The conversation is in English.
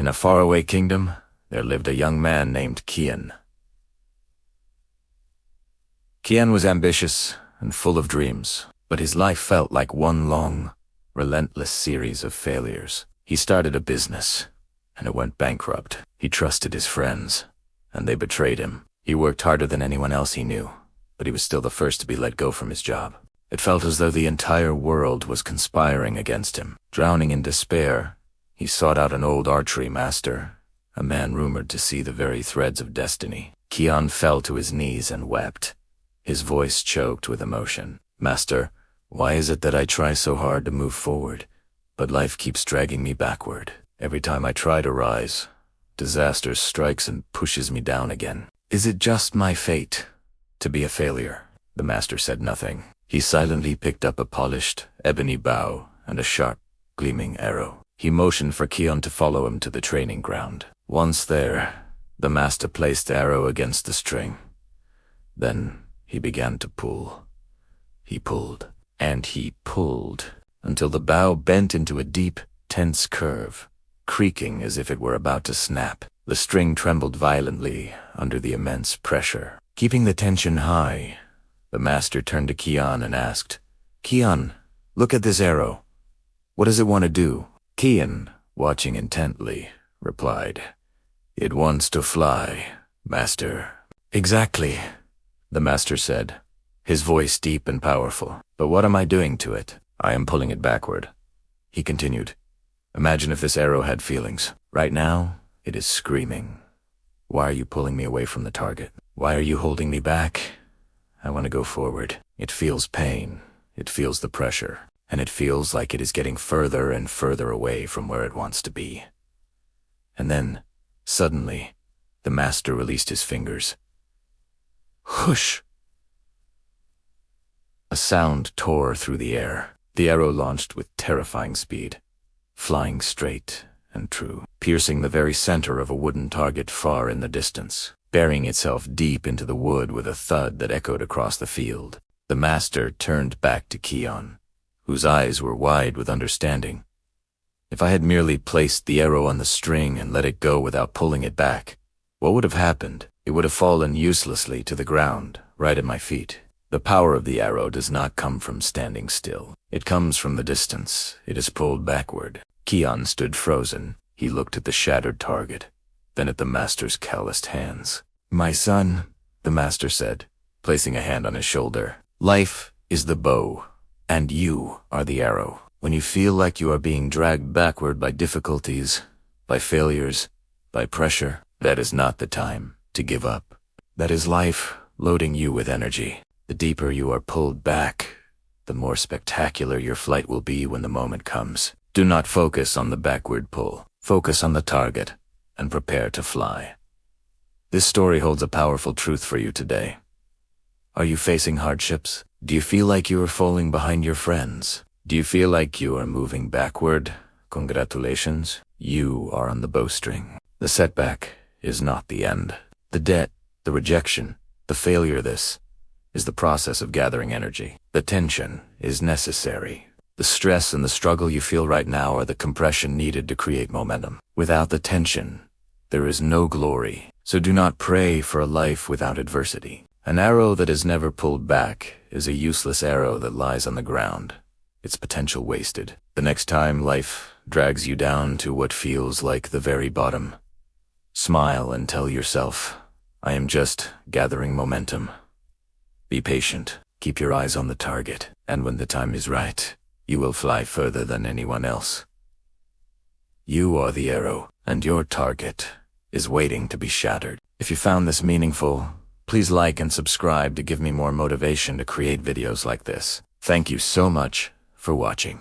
In a faraway kingdom, there lived a young man named Kian. Kian was ambitious and full of dreams, but his life felt like one long, relentless series of failures. He started a business, and it went bankrupt. He trusted his friends, and they betrayed him. He worked harder than anyone else he knew, but he was still the first to be let go from his job. It felt as though the entire world was conspiring against him. Drowning in despair, he sought out an old archery master, a man rumored to see the very threads of destiny. Kian fell to his knees and wept, his voice choked with emotion. "Master, why is it that I try so hard to move forward, but life keeps dragging me backward? Every time I try to rise, disaster strikes and pushes me down again. Is it just my fate to be a failure?" The master said nothing. He silently picked up a polished ebony bow and a sharp, gleaming arrow. He motioned for Kian to follow him to the training ground. Once there, the master placed the arrow against the string. Then he began to pull. He pulled, and he pulled, until the bow bent into a deep, tense curve, creaking as if it were about to snap. The string trembled violently under the immense pressure. Keeping the tension high, the master turned to Kian and asked, "Kian, look at this arrow. What does it want to do?" Kian, watching intently, replied, "It wants to fly, master." "Exactly," the master said, his voice deep and powerful. "But what am I doing to it?" "I am pulling it backward," he continued. "Imagine if this arrow had feelings. Right now, it is screaming. Why are you pulling me away from the target? Why are you holding me back? I want to go forward. It feels pain, it feels the pressure, and it feels like it is getting further and further away from where it wants to be." And then, suddenly, the master released his fingers. Whoosh! A sound tore through the air. The arrow launched with terrifying speed, flying straight and true, piercing the very center of a wooden target far in the distance, burying itself deep into the wood with a thud that echoed across the field. The master turned back to Kian, whose eyes were wide with understanding. "If I had merely placed the arrow on the string and let it go without pulling it back, what would have happened? It would have fallen uselessly to the ground, right at my feet. The power of the arrow does not come from standing still. It comes from the distance. It is pulled backward." Kian stood frozen. He looked at the shattered target, then at the master's calloused hands. "My son," the master said, placing a hand on his shoulder, "life is the bow, and you are the arrow. When you feel like you are being dragged backward by difficulties, by failures, by pressure, that is not the time to give up. That is life loading you with energy. The deeper you are pulled back, the more spectacular your flight will be when the moment comes. Do not focus on the backward pull. Focus on the target and prepare to fly." This story holds a powerful truth for you today. Are you facing hardships? Do you feel like you are falling behind your friends? Do you feel like you are moving backward? Congratulations, you are on the bowstring. The setback is not the end. The debt, the rejection, the failure, this is the process of gathering energy. The tension is necessary. The stress and the struggle you feel right now are the compression needed to create momentum. Without the tension, there is no glory. So do not pray for a life without adversity. An arrow that is never pulled back is a useless arrow that lies on the ground, its potential wasted. The next time life drags you down to what feels like the very bottom, smile and tell yourself, "I am just gathering momentum." Be patient, keep your eyes on the target, and when the time is right, you will fly further than anyone else. You are the arrow, and your target is waiting to be shattered. If you found this meaningful, please like and subscribe to give me more motivation to create videos like this. Thank you so much for watching.